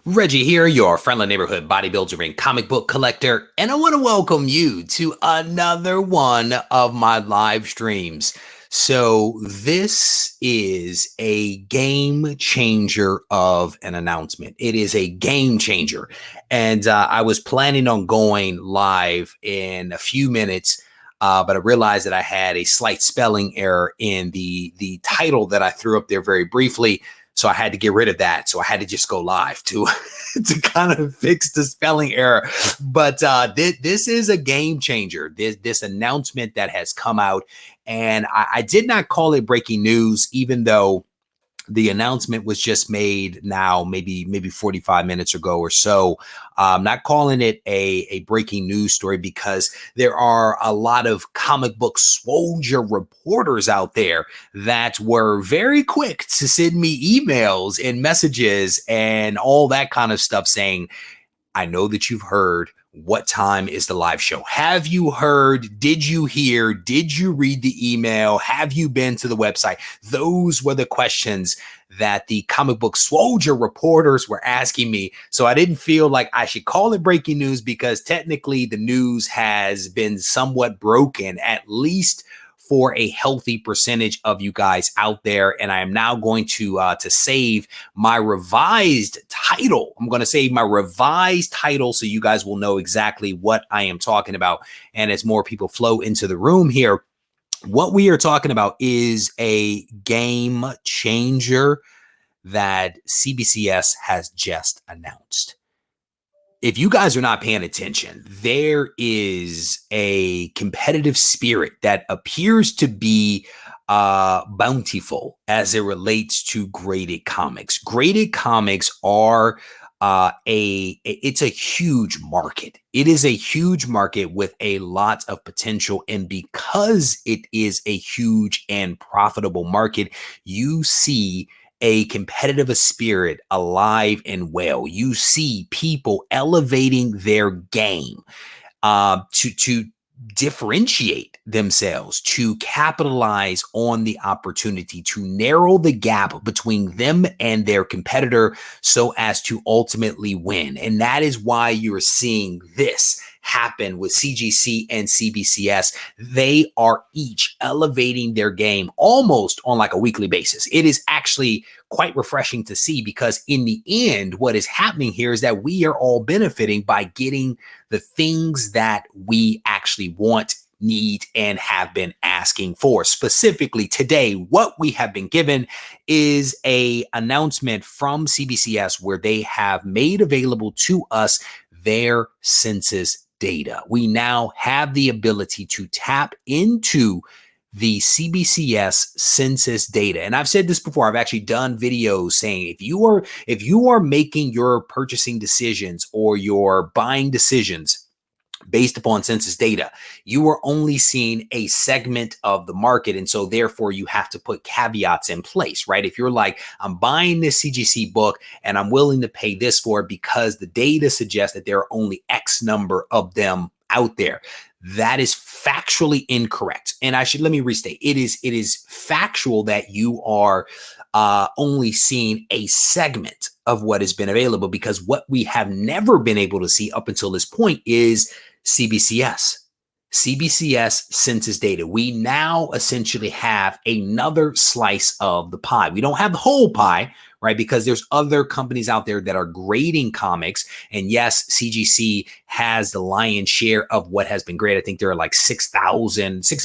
Reggie here, your friendly neighborhood bodybuilder and comic book collector, and I want to welcome you to another one of my live streams. So this is a game changer of an announcement. It is a game changer, and I was planning on going live in a few minutes, but I realized that I had a slight spelling error in the title that I threw up there very briefly. So I had to get rid of that. So I had to just go live to to kind of fix the spelling error. But this is a game changer. This announcement that has come out, and I did not call it breaking news, even though the announcement was just made now, maybe 45 minutes ago or so. I'm not calling it a breaking news story because there are a lot of comic book soldier reporters out there that were very quick to send me emails and messages and all that kind of stuff saying, I know that you've heard. What time is the live show? Have you heard? Did you hear? Did you read the email? Have you been to the website? Those were the questions that the comic book soldier reporters were asking me. So I didn't feel like I should call it breaking news because technically the news has been somewhat broken, at least for a healthy percentage of you guys out there. And I am now going to save my revised title. I'm going to save my revised title so you guys will know exactly what I am talking about. And as more people flow into the room here, what we are talking about is a game changer that CBCS has just announced. If you guys are not paying attention, there is a competitive spirit that appears to be bountiful as it relates to graded comics. Graded comics are it's a huge market. It is a huge market with a lot of potential. And because it is a huge and profitable market, you see a competitive spirit alive and well. You see people elevating their game to differentiate themselves, to capitalize on the opportunity, to narrow the gap between them and their competitor so as to ultimately win. And that is why you're seeing this happen with CGC and CBCS. They are each elevating their game almost on like a weekly basis. It is actually quite refreshing to see because in the end, what is happening here is that we are all benefiting by getting the things that we actually want, need, and have been asking for. Specifically today, what we have been given is a announcement from CBCS where they have made available to us their census data. We now have the ability to tap into the CBCS census data. And I've said this before, I've actually done videos saying if you are making your purchasing decisions or your buying decisions based upon census data, you are only seeing a segment of the market. And so therefore you have to put caveats in place, right? If you're like, I'm buying this CGC book and I'm willing to pay this for it because the data suggests that there are only X number of them out there. That is factually incorrect. And let me restate, it is factual that you are only seeing a segment of what has been available, because what we have never been able to see up until this point is CBCS census data. We now essentially have another slice of the pie. We don't have the whole pie, right? Because there's other companies out there that are grading comics. And yes, CGC has the lion's share of what has been graded. I think there are like 6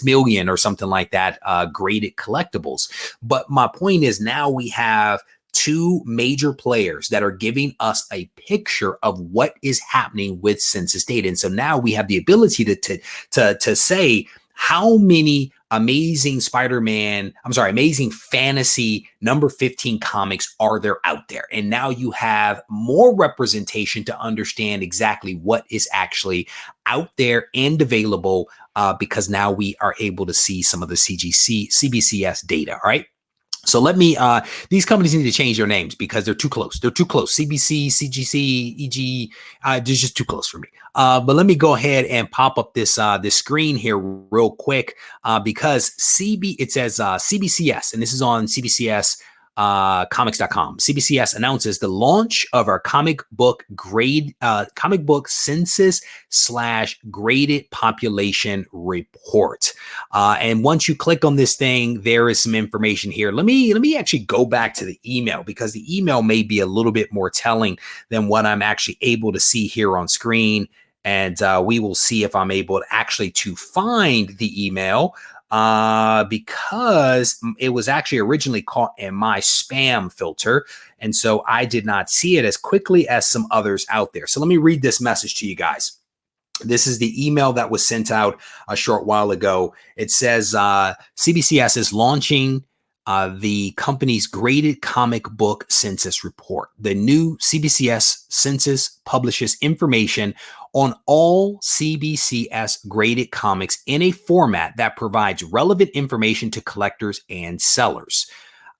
million or something like that graded collectibles. But my point is now we have two major players that are giving us a picture of what is happening with census data. And so now we have the ability to say how many amazing amazing fantasy number 15 comics are there out there. And now you have more representation to understand exactly what is actually out there and available because now we are able to see some of the CBCS data, all right? So let me, these companies need to change their names because they're too close. They're too close. CBC, CGC, EG, they're just too close for me. But let me go ahead and pop up this screen here real quick because it says CBCS, and this is on CBCS comics.com. CBCS announces the launch of our comic book census / graded population report. And once you click on this thing, there is some information here. Let me actually go back to the email, because the email may be a little bit more telling than what I'm actually able to see here on screen. And we will see if I'm able to actually to find the email, because it was actually originally caught in my spam filter. And so I did not see it as quickly as some others out there. So let me read this message to you guys. This is the email that was sent out a short while ago. It says CBCS is launching the company's graded comic book census report. The new CBCS census publishes information on all CBCS graded comics in a format that provides relevant information to collectors and sellers.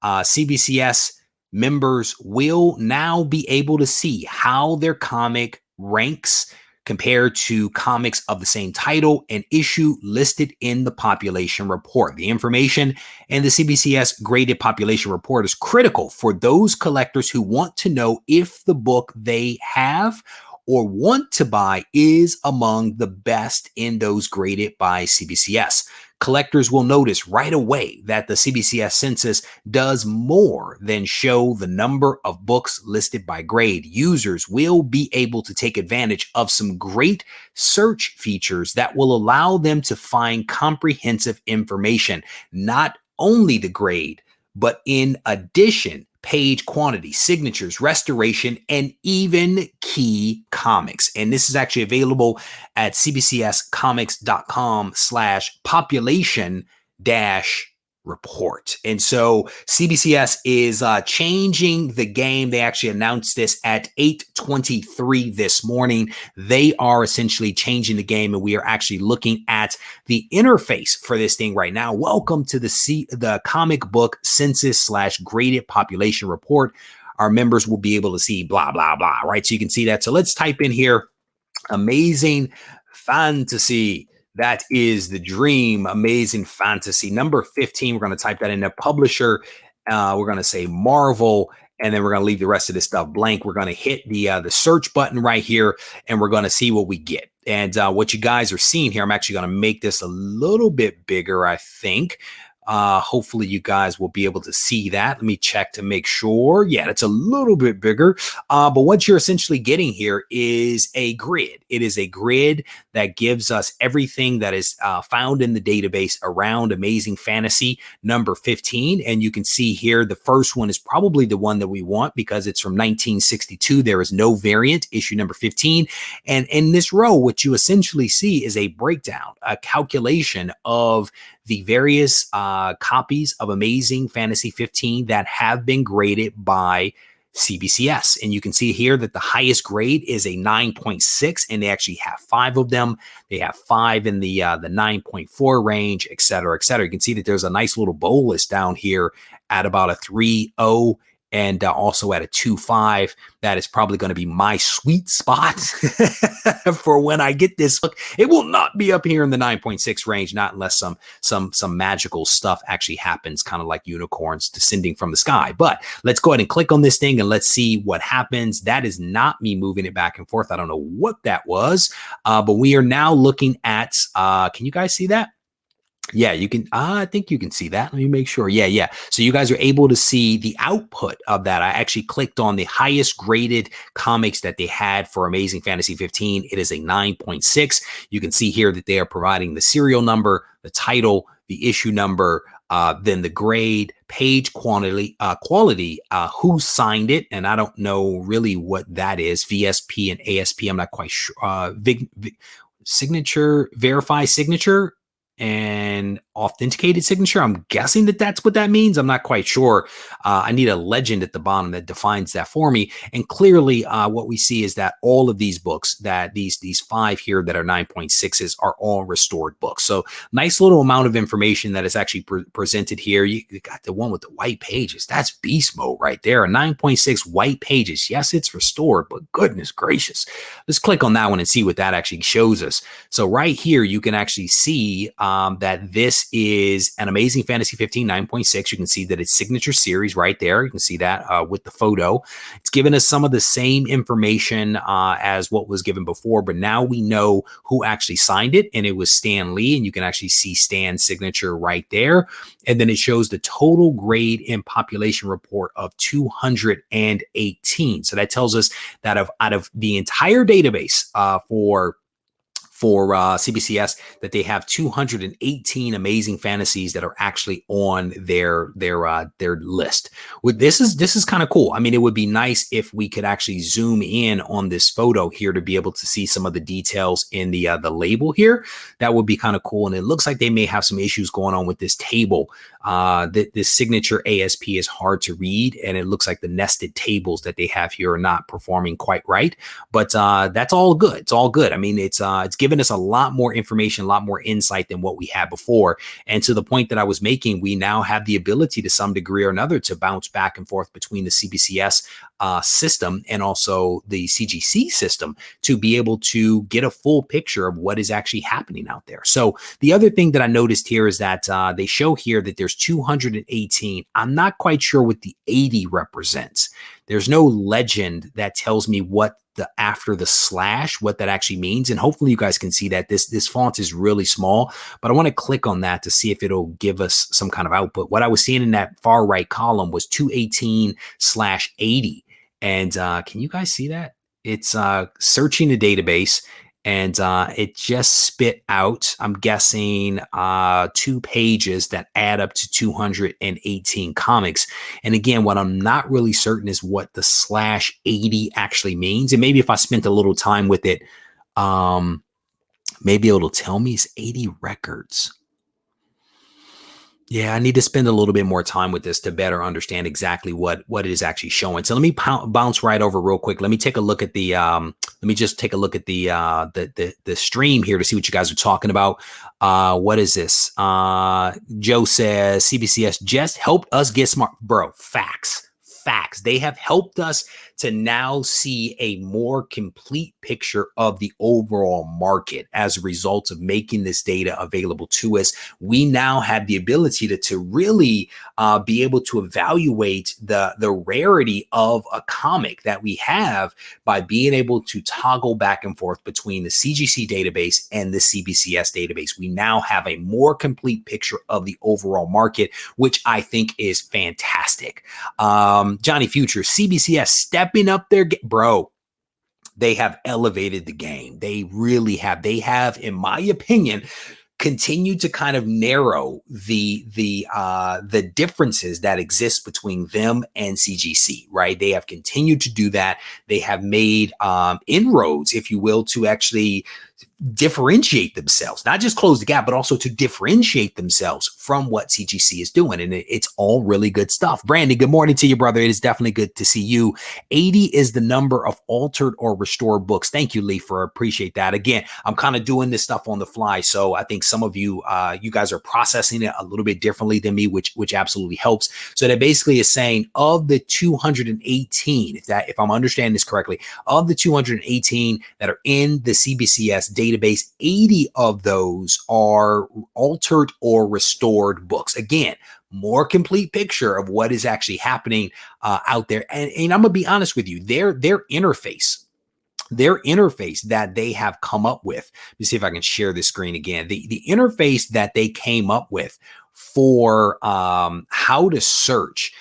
CBCS members will now be able to see how their comic ranks compared to comics of the same title and issue listed in the population report. The information in the CBCS graded population report is critical for those collectors who want to know if the book they have or want to buy is among the best in those graded by CBCS. Collectors will notice right away that the CBCS census does more than show the number of books listed by grade. Users will be able to take advantage of some great search features that will allow them to find comprehensive information, not only the grade, but in addition, page quantity, signatures, restoration, and even key comics. And this is actually available at cbcscomics.com/population-report. And so CBCS is changing the game. They actually announced this at 8:23 this morning. They are essentially changing the game, and we are actually looking at the interface for this thing right now. Welcome to the comic book census / graded population report. Our members will be able to see blah, blah, blah, right? So you can see that. So let's type in here, amazing fantasy. That is the dream. Amazing fantasy. Number 15, we're going to type that in there. Publisher, we're going to say Marvel, and then we're going to leave the rest of this stuff blank. We're going to hit the search button right here, and we're going to see what we get. And what you guys are seeing here, I'm actually going to make this a little bit bigger, I think. Hopefully you guys will be able to see that. Let me check to make sure. Yeah, it's a little bit bigger. But what you're essentially getting here is a grid. It is a grid that gives us everything that is found in the database around Amazing Fantasy number 15. And you can see here, the first one is probably the one that we want because it's from 1962. There is no variant, issue number 15. And in this row, what you essentially see is a breakdown, a calculation of the various copies of Amazing Fantasy 15 that have been graded by CBCS. And you can see here that the highest grade is a 9.6, and they actually have 5 of them. They have 5 in the 9.4 range, et cetera, et cetera. You can see that there's a nice little bolus down here at about a 3.0 and also at a 2.5. That is probably going to be my sweet spot for when I get this book. It will not be up here in the 9.6 range, not unless some magical stuff actually happens, kind of like unicorns descending from the sky. But let's go ahead and click on this thing and let's see what happens. That is not me moving it back and forth. I don't know what that was, but we are now looking at, can you guys see that? Yeah, you can. I think you can see that. Let me make sure. Yeah. So you guys are able to see the output of that. I actually clicked on the highest graded comics that they had for Amazing Fantasy 15. It is a 9.6. You can see here that they are providing the serial number, the title, the issue number, then the grade, page quality, who signed it, and I don't know really what that is. VSP and ASP. I'm not quite sure. Signature, verify signature, and authenticated signature. I'm guessing that that's what that means. I'm not quite sure. I need a legend at the bottom that defines that for me. And clearly what we see is that all of these books, that these 5 here that are 9.6s are all restored books. So nice little amount of information that is actually presented here. You got the one with the white pages. That's beast mode right there. 9.6 white pages. Yes, it's restored, but goodness gracious. Let's click on that one and see what that actually shows us. So right here, you can actually see that this This is an Amazing Fantasy 15 9.6. You can see that it's signature series right there. You can see that with the photo. It's given us some of the same information as what was given before, but now we know who actually signed it, and it was Stan Lee, and you can actually see Stan's signature right there. And then it shows the total grade and population report of 218. So that tells us that out of the entire database for CBCS, that they have 218 amazing fantasies that are actually on their list. This is kind of cool. I mean, it would be nice if we could actually zoom in on this photo here to be able to see some of the details in the label here. That would be kind of cool. And it looks like they may have some issues going on with this table. This signature ASP is hard to read, and it looks like the nested tables that they have here are not performing quite right. But that's all good. It's all good. I mean, it's given us a lot more information, a lot more insight than what we had before. And to the point that I was making, we now have the ability to some degree or another to bounce back and forth between the CBCS system and also the Cgc system to be able to get a full picture of what is actually happening out there. So the other thing that I noticed here is that they show here that there's 218. I'm not quite sure what the 80 represents. There's no legend that tells me what the after the slash, what that actually means. And hopefully you guys can see that this font is really small, but I want to click on that to see if it'll give us some kind of output. What I was seeing in that far right column was 218/80. And can you guys see that? It's searching the database, and it just spit out, I'm guessing, 2 pages that add up to 218 comics. And again, what I'm not really certain is what the /80 actually means. And maybe if I spent a little time with it, maybe it'll tell me it's 80 records. Yeah, I need to spend a little bit more time with this to better understand exactly what it is actually showing. So let me bounce right over real quick. Let me take a look at the let me just take a look at the stream here to see what you guys are talking about. What is this? Joe says CBCS just helped us get smart. Bro, facts. They have helped us to now see a more complete picture of the overall market as a result of making this data available to us. We now have the ability to really be able to evaluate the rarity of a comic that we have by being able to toggle back and forth between the Cgc database and the CBCS database. We now have a more complete picture of the overall market, which I think is fantastic. Johnny Future, CBCS stepping up their bro. They have elevated the game. They really have. They have, in my opinion, continued to kind of narrow the differences that exist between them and CGC, right? They have continued to do that. They have made inroads, if you will, to actually differentiate themselves, not just close the gap, but also to differentiate themselves from what CGC is doing. And it's all really good stuff. Brandon, good morning to you, brother. It is definitely good to see you. 80 is the number of altered or restored books. Thank you, Lee, for appreciate that. Again, I'm kind of doing this stuff on the fly. So I think some of you, you guys are processing it a little bit differently than me, which absolutely helps. So that basically is saying of the 218, if I'm understanding this correctly, of the 218 that are in the CBCS database, 80 of those are altered or restored books. Again, more complete picture of what is actually happening out there. And I'm gonna be honest with you, their interface that they have come up with. Let me see if I can share this screen again. The interface that they came up with for how to search,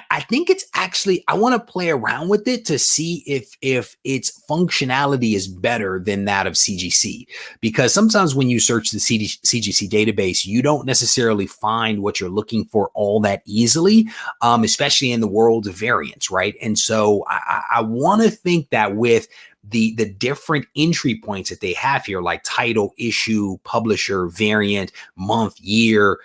I think it's actually, I want to play around with it to see if its functionality is better than that of CGC. Because sometimes when you search the CGC database, you don't necessarily find what you're looking for all that easily, especially in the world of variants, right? And so I want to think that with the different entry points that they have here, like title, issue, publisher, variant, month, year,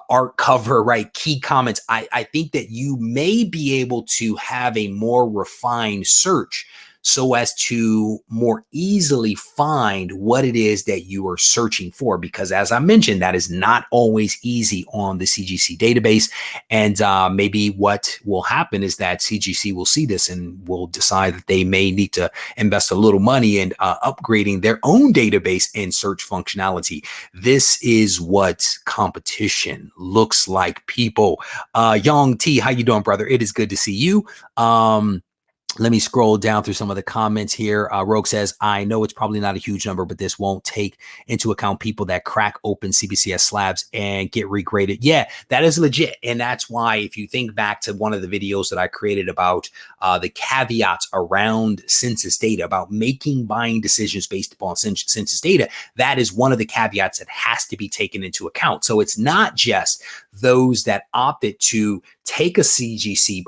art cover, right? Key comments. I think that you may be able to have a more refined search so as to more easily find what it is that you are searching for. Because as I mentioned, that is not always easy on the CGC database. And maybe what will happen is that CGC will see this and will decide that they may need to invest a little money in upgrading their own database and search functionality. This is what competition looks like, people. Young T, how you doing, brother? It is good to see you. Let me scroll down through some of the comments here. Rogue says, I know it's probably not a huge number, but this won't take into account people that crack open CBCS slabs and get regraded. Yeah, that is legit. And that's why if you think back to one of the videos that I created about the caveats around census data, about making buying decisions based upon census data, that is one of the caveats that has to be taken into account. So it's not just those that opted to take a CBCS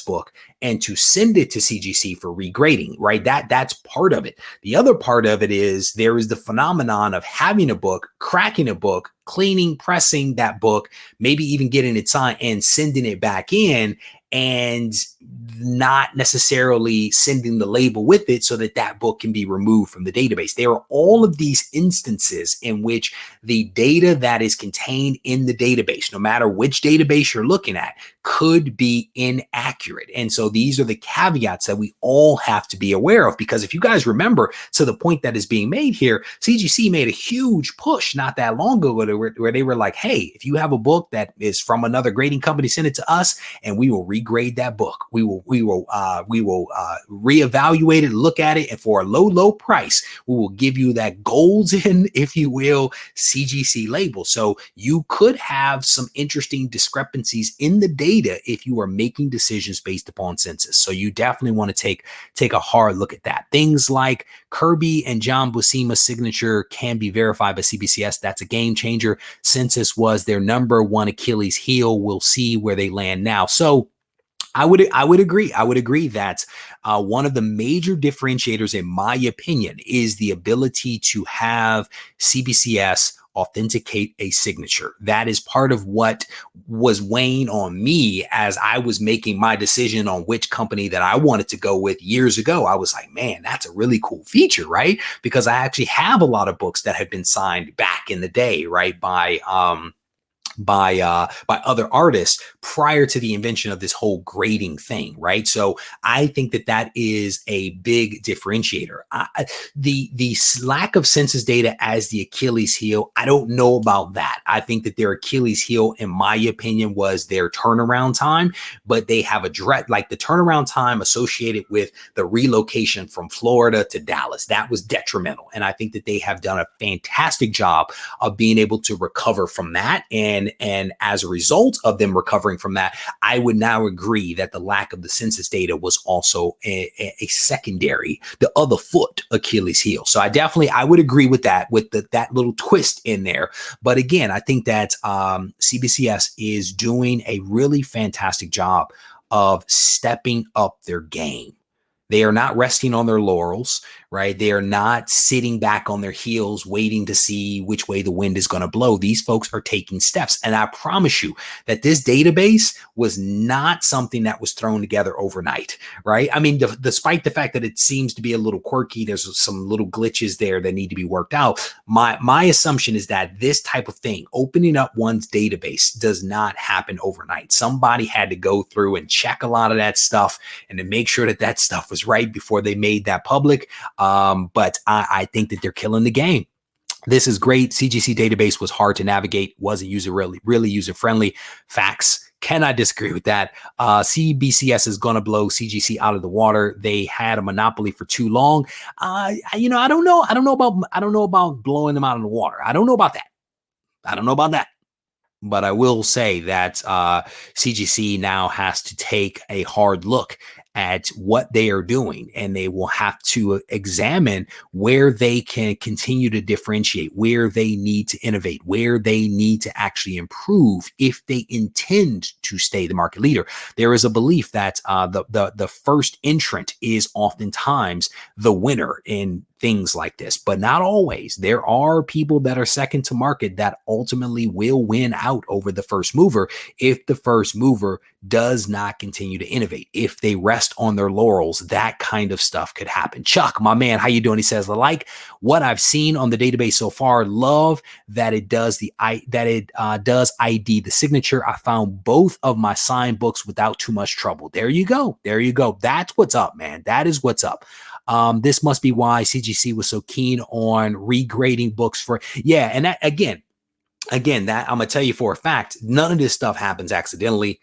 book and to send it to CGC for regrading, right? That's part of it. The other part of it is there is the phenomenon of having a book, cracking a book, cleaning, pressing that book, maybe even getting it signed and sending it back in, and not necessarily sending the label with it so that that book can be removed from the database. There are all of these instances in which the data that is contained in the database, no matter which database you're looking at, could be inaccurate. And so these are the caveats that we all have to be aware of, because if you guys remember, to the point that is being made here, CGC made a huge push not that long ago where they were like, hey, if you have a book that is from another grading company, send it to us and we will regrade that book. We will reevaluate it, look at it, and for a low price, we will give you that golden, if you will, CGC label. So you could have some interesting discrepancies in the data if you are making decisions based upon census. So you definitely want to take a hard look at that. Things like Kirby and John Buscema's signature can be verified by CBCS. That's a game changer. Census was their number one Achilles heel. We'll see where they land now. So I would agree. I would agree that one of the major differentiators, in my opinion, is the ability to have CBCS authenticate a signature. That is part of what was weighing on me as I was making my decision on which company that I wanted to go with years ago. I was like, man, that's a really cool feature, right? Because I actually have a lot of books that have been signed back in the day, right, by other artists prior to the invention of this whole grading thing, right? So I think that is a big differentiator. The lack of census data as the Achilles heel, I don't know about that. I think that their Achilles heel, in my opinion, was their turnaround time, but they have addressed, like, the turnaround time associated with the relocation from Florida to Dallas. That was detrimental. And I think that they have done a fantastic job of being able to recover from that. And as a result of them recovering from that, I would now agree that the lack of the census data was also a secondary, the other foot Achilles heel. So I would agree with that, with that little twist in there. But again, I think that CBCS is doing a really fantastic job of stepping up their game. They are not resting on their laurels, right? They are not sitting back on their heels waiting to see which way the wind is going to blow. These folks are taking steps. And I promise you that this database was not something that was thrown together overnight, right? I mean, despite the fact that it seems to be a little quirky, there's some little glitches there that need to be worked out. My assumption is that this type of thing, opening up one's database, does not happen overnight. Somebody had to go through and check a lot of that stuff and to make sure that that stuff was right before they made that public. But I think that they're killing the game. This is great. CGC database was hard to navigate, wasn't really user friendly. Facts. Cannot disagree with that. CBCS is going to blow CGC out of the water. They had a monopoly for too long. I don't know about blowing them out of the water. I don't know about that. But I will say that CGC now has to take a hard look at what they are doing, and they will have to examine where they can continue to differentiate, where they need to innovate, where they need to actually improve if they intend to stay the market leader. There is a belief that the first entrant is oftentimes the winner in things like this, but not always. There are people that are second to market that ultimately will win out over the first mover if the first mover does not continue to innovate. If they rest on their laurels, that kind of stuff could happen. Chuck, my man, how you doing? He says, I like what I've seen on the database so far. Love that it does does ID the signature. I found both of my signed books without too much trouble. There you go. There you go. That's what's up, man. That is what's up. This must be why CGC was so keen on regrading books for, yeah. And that, again, that I'm going to tell you for a fact, none of this stuff happens accidentally.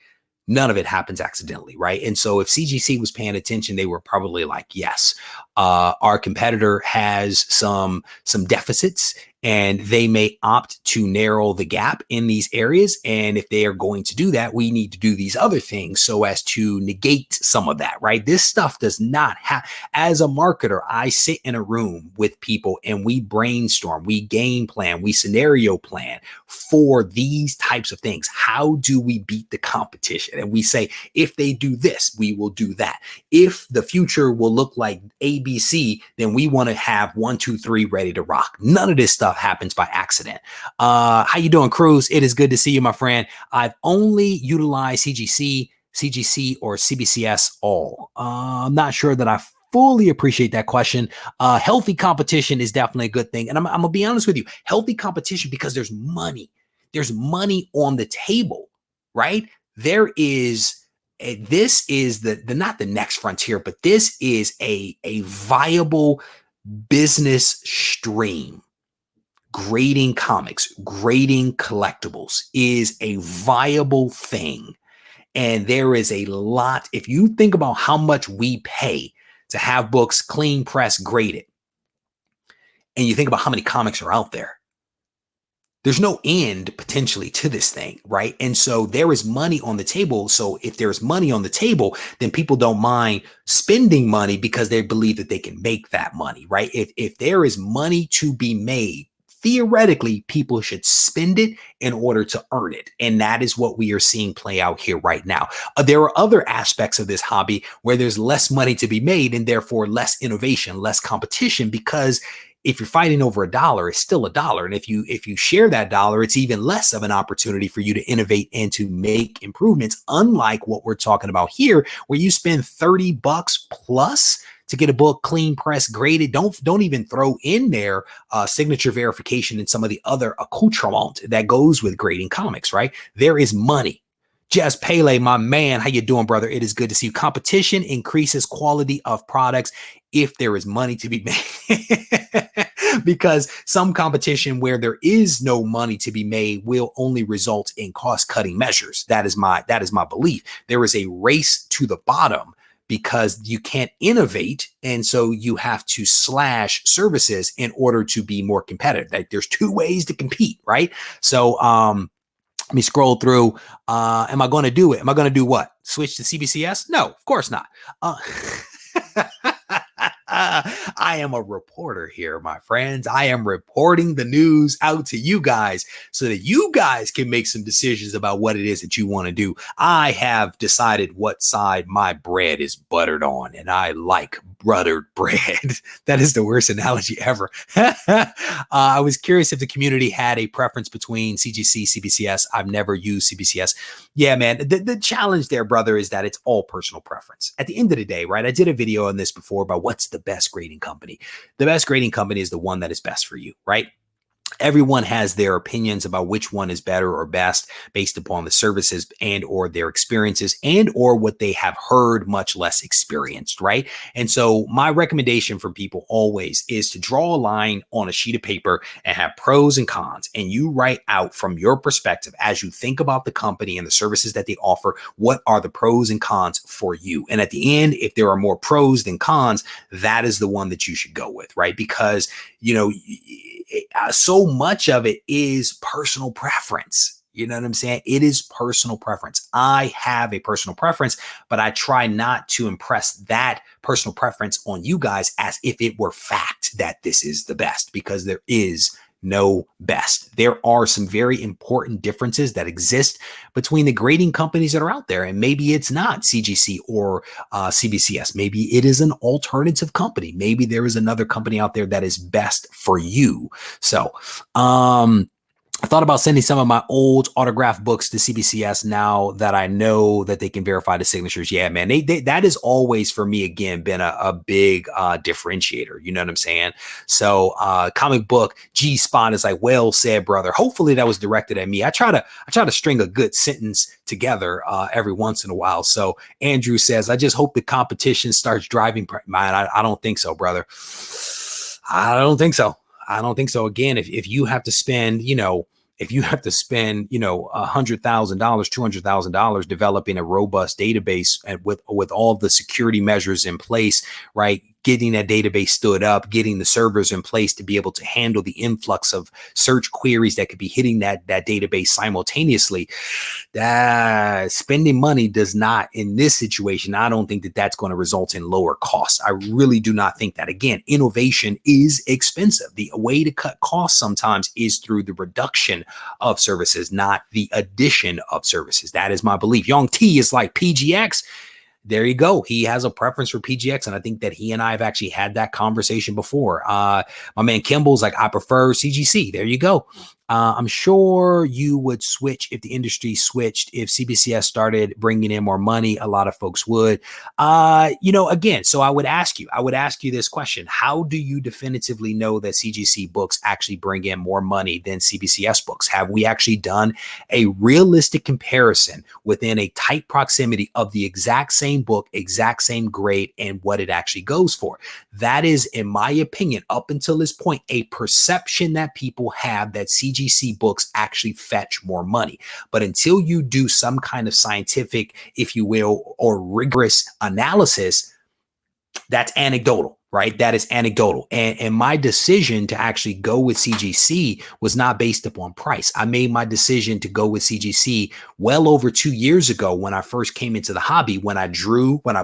None of it happens accidentally, right? And so if CGC was paying attention, they were probably like, yes, our competitor has some deficits and they may opt to narrow the gap in these areas. And if they are going to do that, we need to do these other things so as to negate some of that, right? This stuff does not have, as a marketer, I sit in a room with people and we brainstorm, we game plan, we scenario plan for these types of things. How do we beat the competition? And we say, if they do this, we will do that. If the future will look like ABC, then we want to have 1, 2, 3 ready to rock. None of this stuff happens by accident. How you doing, Cruz? It is good to see you, my friend. I've only utilized CGC or CBCS all. I'm not sure that I fully appreciate that question. Healthy competition is definitely a good thing. And I'm going to be honest with you, healthy competition, because there's money. There's money on the table, right? There is, this is not the next frontier, but this is a viable business stream. Grading comics, grading collectibles is a viable thing. And there is a lot, if you think about how much we pay to have books clean, press, graded, and you think about how many comics are out there, there's no end potentially to this thing, right? And so there is money on the table. So if there's money on the table, then people don't mind spending money because they believe that they can make that money, right? If there is money to be made, theoretically, people should spend it in order to earn it. And that is what we are seeing play out here right now. There are other aspects of this hobby where there's less money to be made and therefore less innovation, less competition, because if you're fighting over $1, it's still $1. And if you share that dollar, it's even less of an opportunity for you to innovate and to make improvements. Unlike what we're talking about here, where you spend $30 plus to get a book clean, press, graded. Don't even throw in there signature verification and some of the other accoutrement that goes with grading comics, right? There is money. Jazz Pele, my man, how you doing, brother? It is good to see you. Competition increases quality of products if there is money to be made. Because some competition where there is no money to be made will only result in cost-cutting measures. That is my belief. There is a race to the bottom because you can't innovate. And so you have to slash services in order to be more competitive. Like, there's 2 ways to compete, right? So let me scroll through. Am I going to do it? Am I going to do what? Switch to CBCS? No, of course not. I am a reporter here, my friends. I am reporting the news out to you guys so that you guys can make some decisions about what it is that you want to do. I have decided what side my bread is buttered on, and I like buttered bread. That is the worst analogy ever. I was curious if the community had a preference between CGC, CBCS. I've never used CBCS. Yeah, man. The challenge there, brother, is that it's all personal preference. At the end of the day, right? I did a video on this before about what's the best grading company. The best grading company is the one that is best for you, right? Everyone has their opinions about which one is better or best based upon the services and or their experiences and or what they have heard, much less experienced, right? And so my recommendation for people always is to draw a line on a sheet of paper and have pros and cons. And you write out from your perspective as you think about the company and the services that they offer, what are the pros and cons for you? And at the end, if there are more pros than cons, that is the one that you should go with, right? Because, you know, so much of it is personal preference. You know what I'm saying? It is personal preference. I have a personal preference, but I try not to impress that personal preference on you guys as if it were fact that this is the best, because there is no best. There are some very important differences that exist between the grading companies that are out there. And maybe it's not CGC or CBCS. Maybe it is an alternative company. Maybe there is another company out there that is best for you. So, I thought about sending some of my old autographed books to CBCS now that I know that they can verify the signatures. Yeah, man, that is always for me, again, been a big differentiator. You know what I'm saying? So comic book G Spot is like, well said, brother. Hopefully that was directed at me. I try to string a good sentence together every once in a while. So Andrew says, I just hope the competition starts driving. Man, I don't think so, brother. I don't think so. I don't think so. Again, if you have to spend, if you have to spend, $100,000, $200,000 developing a robust database and with all the security measures in place, right? Getting that database stood up, getting the servers in place to be able to handle the influx of search queries that could be hitting that database simultaneously. That spending money does not, in this situation, I don't think that that's going to result in lower costs. I really do not think that. Again, innovation is expensive. The way to cut costs sometimes is through the reduction of services, not the addition of services. That is my belief. Young T is like PGX. There you go. He has a preference for PGX, and I think that he and I have actually had that conversation before. My man Kimball's like, I prefer CGC. There you go. I'm sure you would switch if the industry switched. If CBCS started bringing in more money, a lot of folks would. Again, so I would ask you this question. How do you definitively know that CGC books actually bring in more money than CBCS books? Have we actually done a realistic comparison within a tight proximity of the exact same book, exact same grade, and what it actually goes for? That is, in my opinion, up until this point, a perception that people have that CGC books actually fetch more money. But until you do some kind of scientific, if you will, or rigorous analysis, that's anecdotal, right? That is anecdotal. And my decision to actually go with CGC was not based upon price. I made my decision to go with CGC well over 2 years ago when I first came into the hobby, when I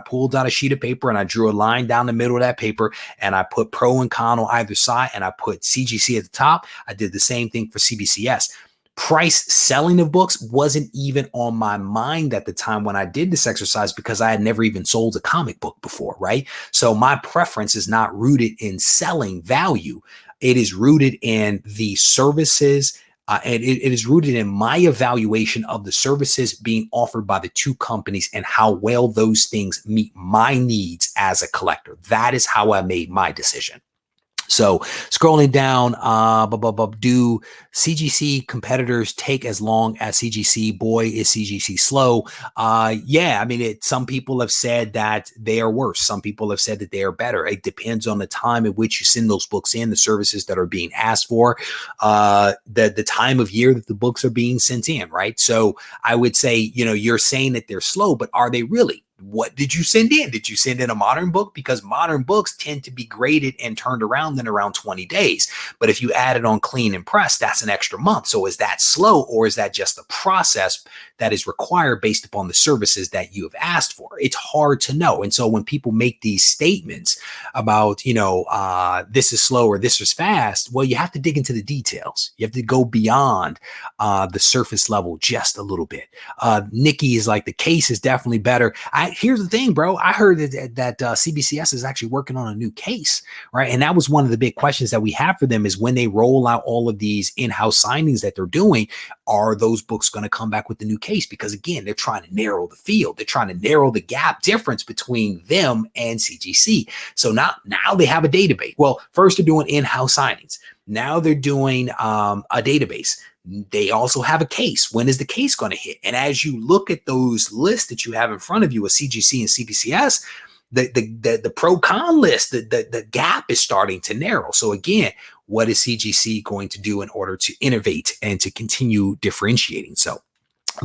pulled out a sheet of paper and I drew a line down the middle of that paper and I put pro and con on either side and I put CGC at the top. I did the same thing for CBCS. Price selling of books wasn't even on my mind at the time when I did this exercise because I had never even sold a comic book before, right? So my preference is not rooted in selling value. It is rooted in the services, and it is rooted in my evaluation of the services being offered by the two companies and how well those things meet my needs as a collector. That is how I made my decision. So scrolling down, do CGC competitors take as long as CGC? Boy, is CGC slow. Yeah, I mean, some people have said that they are worse. Some people have said that they are better. It depends on the time at which you send those books in, the services that are being asked for, the time of year that the books are being sent in, right? So I would say, you're saying that they're slow, but are they really? What did you send in? Did you send in a modern book? Because modern books tend to be graded and turned around in around 20 days. But if you add it on clean and press, that's an extra month. So is that slow, or is that just the process that is required based upon the services that you have asked for? It's hard to know. And so when people make these statements about, this is slow or this is fast, well, you have to dig into the details. You have to go beyond the surface level just a little bit. Nikki is like, the case is definitely better. Here's the thing, bro. I heard that CBCS is actually working on a new case, right? And that was one of the big questions that we have for them is when they roll out all of these in-house signings that they're doing, are those books going to come back with the new case? Because again, they're trying to narrow the field. They're trying to narrow the gap difference between them and CGC. So now they have a database. Well, first they're doing in-house signings. Now they're doing a database. They also have a case. When is the case going to hit? And as you look at those lists that you have in front of you with CGC and CBCS, the pro con list, the gap is starting to narrow. So again, what is CGC going to do in order to innovate and to continue differentiating? So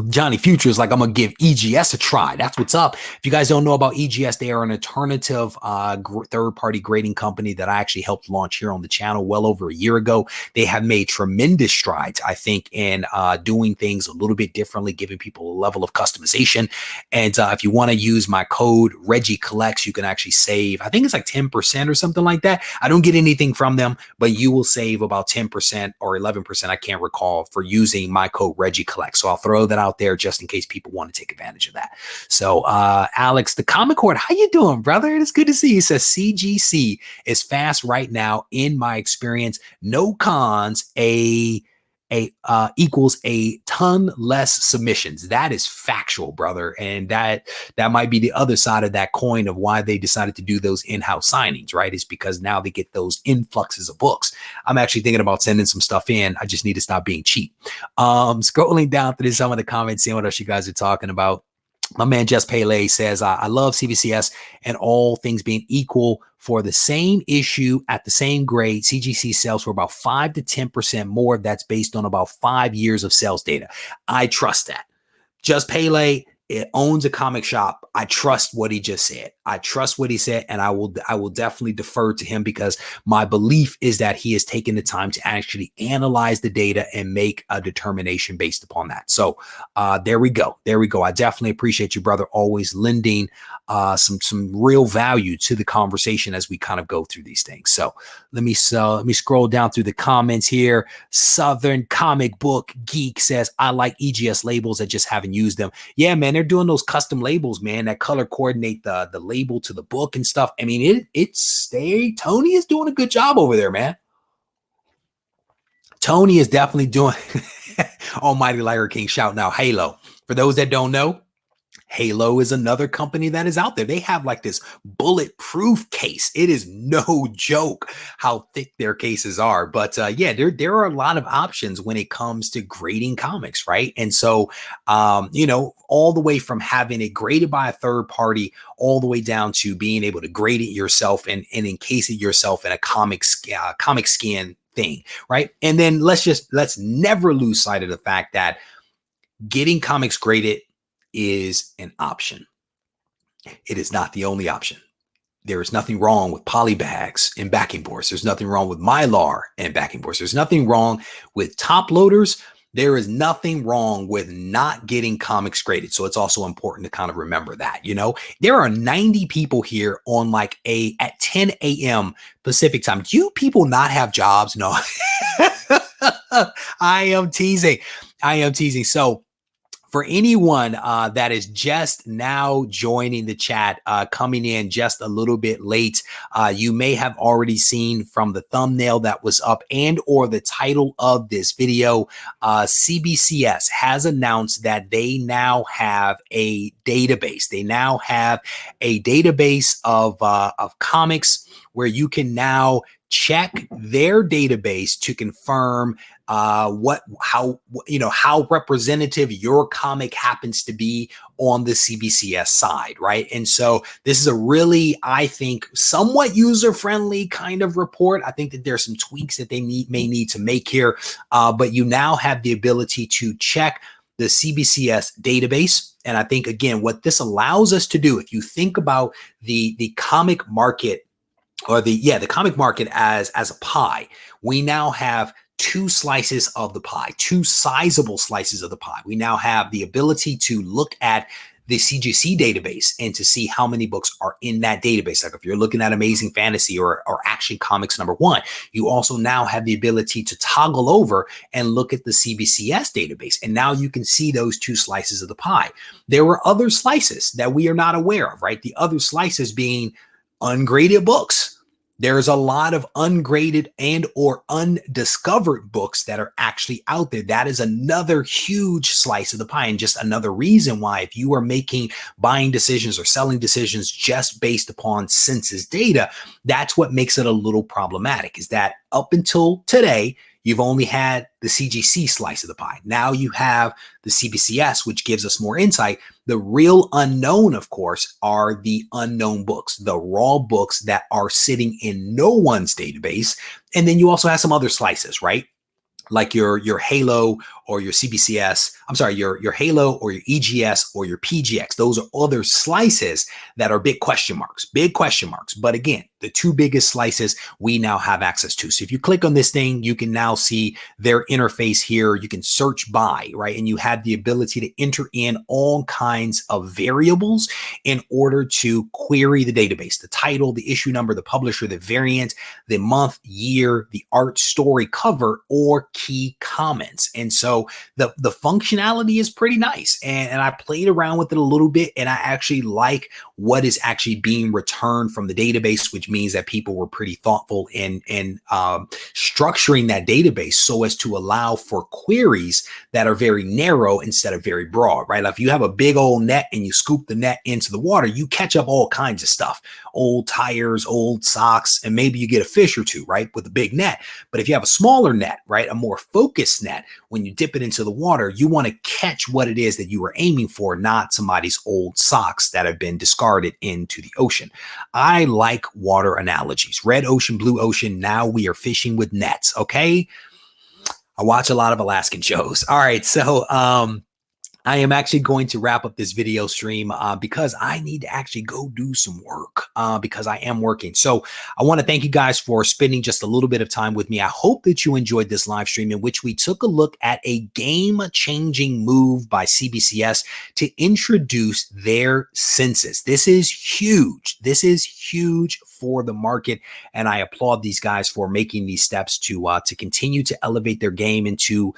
Johnny Future is like, I'm going to give EGS a try. That's what's up. If you guys don't know about EGS, they are an alternative third-party grading company that I actually helped launch here on the channel well over a year ago. They have made tremendous strides, I think, in doing things a little bit differently, giving people a level of customization. And if you want to use my code Regie Collects, you can actually save, I think it's like 10% or something like that. I don't get anything from them, but you will save about 10% or 11%, I can't recall, for using my code Regie Collects. So I'll throw that out there just in case people want to take advantage of that. So Alex, the Comic Court, how you doing, brother? It's good to see you. He says CGC is fast right now in my experience. No cons, a equals a ton less submissions. That is factual, brother. And that might be the other side of that coin of why they decided to do those in-house signings, right? Is because now they get those influxes of books. I'm actually thinking about sending some stuff in. I just need to stop being cheap. Scrolling down through some of the comments, seeing what else you guys are talking about. My man Jess Pele says, I love CBCS and all things being equal for the same issue at the same grade. CGC sells for about 5 to 10% more. That's based on about 5 years of sales data. I trust that. Just Pele, it owns a comic shop. I trust what he just said. I trust what he said, and I will definitely defer to him because my belief is that he has taken the time to actually analyze the data and make a determination based upon that. So there we go. There we go. I definitely appreciate you, brother, always lending some real value to the conversation as we kind of go through these things. So let me scroll down through the comments here. Southern Comic Book Geek says, I like EGS labels. I just haven't used them. Yeah, man, they're doing those custom labels, man, that color coordinate the label to the book and stuff. I mean, Tony is doing a good job over there, man. Tony is definitely doing Almighty Liar King shout now Halo. For those that don't know, Halo is another company that is out there. They have like this bulletproof case. It is no joke how thick their cases are. But yeah, there are a lot of options when it comes to grading comics, right? And so, you know, all the way from having it graded by a third party, all the way down to being able to grade it yourself and encase it yourself in a comic scan thing, right? And then let's never lose sight of the fact that getting comics graded is an option. It is not the only option. There is nothing wrong with poly bags and backing boards. There's nothing wrong with Mylar and backing boards. There's nothing wrong with top loaders. There is nothing wrong with not getting comics graded. So it's also important to kind of remember that, you know, there are 90 people here on like at 10 a.m. Pacific time. Do you people not have jobs? No, I am teasing. So for anyone that is just now joining the chat, coming in just a little bit late, you may have already seen from the thumbnail that was up and or the title of this video, CBCS has announced that they now have a database. They now have a database of comics where you can now check their database to confirm how representative your comic happens to be on the CBCS side, right? And so this is a really, I think, somewhat user-friendly kind of report. I think that there's some tweaks that they may need to make here, but you now have the ability to check the CBCS database. And I think, again, what this allows us to do, if you think about the comic market, or the comic market as a pie, we now have two slices of the pie, two sizable slices of the pie. We now have the ability to look at the CGC database and to see how many books are in that database. Like if you're looking at Amazing Fantasy or Action Comics #1, you also now have the ability to toggle over and look at the CBCS database. And now you can see those two slices of the pie. There were other slices that we are not aware of, right? The other slices being ungraded books. There's a lot of ungraded and or undiscovered books that are actually out there. That is another huge slice of the pie, and just another reason why, if you are making buying decisions or selling decisions just based upon census data, that's what makes it a little problematic, is that up until today, you've only had the CGC slice of the pie. Now you have the CBCS, which gives us more insight. The real unknown, of course, are the unknown books, the raw books that are sitting in no one's database. And then you also have some other slices, right? Like your Halo or your CBCS, I'm sorry, your Halo or your EGS or your PGX. Those are other slices that are big question marks. But again, the two biggest slices we now have access to. So if you click on this thing, you can now see their interface here. You can search by, right? And you have the ability to enter in all kinds of variables in order to query the database: the title, the issue number, the publisher, the variant, the month, year, the art, story, cover, or key comments. And so So the functionality is pretty nice. And I played around with it a little bit, and I actually like what is actually being returned from the database, which means that people were pretty thoughtful in structuring that database so as to allow for queries that are very narrow instead of very broad, right? Like if you have a big old net and you scoop the net into the water, you catch up all kinds of stuff, old tires, old socks, and maybe you get a fish or two, right, with a big net. But if you have a smaller net, right, a more focused net, when you dip it into the water, you want to catch what it is that you were aiming for, not somebody's old socks that have been discarded into the ocean. I like water analogies. Red ocean, blue ocean. Now we are fishing with nets. Okay. I watch a lot of Alaskan shows. All right. So, I am actually going to wrap up this video stream because I need to actually go do some work because I am working. So I want to thank you guys for spending just a little bit of time with me. I hope that you enjoyed this live stream in which we took a look at a game-changing move by CBCS to introduce their census. This is huge. This is huge for the market, and I applaud these guys for making these steps to continue to elevate their game and to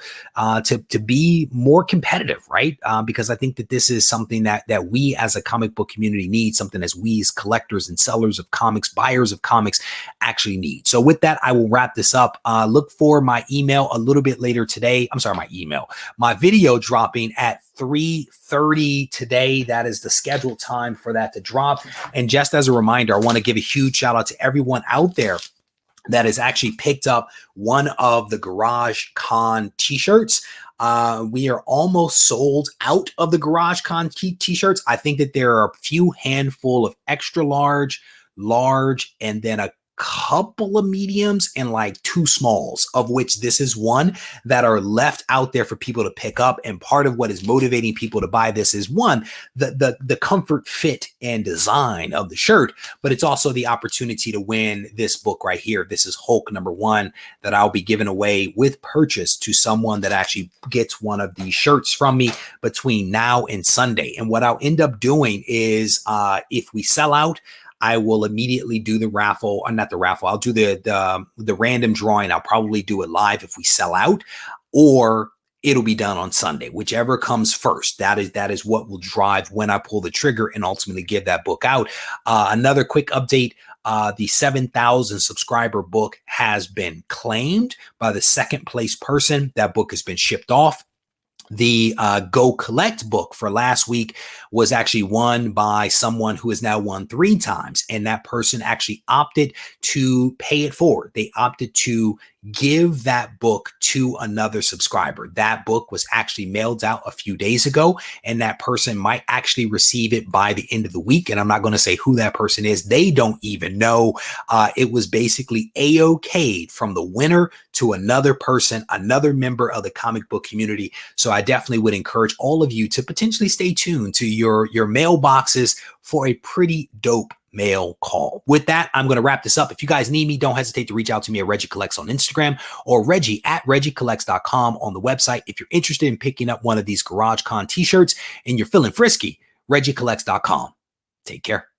be more competitive, right? Because I think that this is something that we as a comic book community need, something as we as collectors and sellers of comics, buyers of comics actually need. So with that, I will wrap this up. Look for my email a little bit later today. I'm sorry, my video dropping at 3:30 today. That is the scheduled time for that to drop. And just as a reminder, I want to give a huge shout out to everyone out there that has actually picked up one of the Garage Con t-shirts. We are almost sold out of the Garage Con t-shirts. I think that there are a few handful of extra large, and then a couple of mediums and like 2 smalls, of which this is one, that are left out there for people to pick up. And part of what is motivating people to buy this is one, the comfort, fit, and design of the shirt, but it's also the opportunity to win this book right here. This is Hulk #1 that I'll be giving away with purchase to someone that actually gets one of these shirts from me between now and Sunday. And what I'll end up doing is if we sell out, I will immediately do the raffle, or not the raffle. I'll do the random drawing. I'll probably do it live if we sell out, or it'll be done on Sunday, whichever comes first. That is what will drive when I pull the trigger and ultimately give that book out. Another quick update. The 7,000 subscriber book has been claimed by the second place person. That book has been shipped off. The Go Collect book for last week was actually won by someone who has now won 3 times. And that person actually opted to pay it forward. They opted to give that book to another subscriber. That book was actually mailed out a few days ago, and that person might actually receive it by the end of the week. And I'm not going to say who that person is. They don't even know. It was basically A-okayed from the winner to another person, another member of the comic book community. So I definitely would encourage all of you to potentially stay tuned to your mailboxes for a pretty dope mail call. With that, I'm going to wrap this up. If you guys need me, don't hesitate to reach out to me at Regie Collects on Instagram or Regie at RegieCollects.com on the website. If you're interested in picking up one of these Garage Con t-shirts and you're feeling frisky, RegieCollects.com. Take care.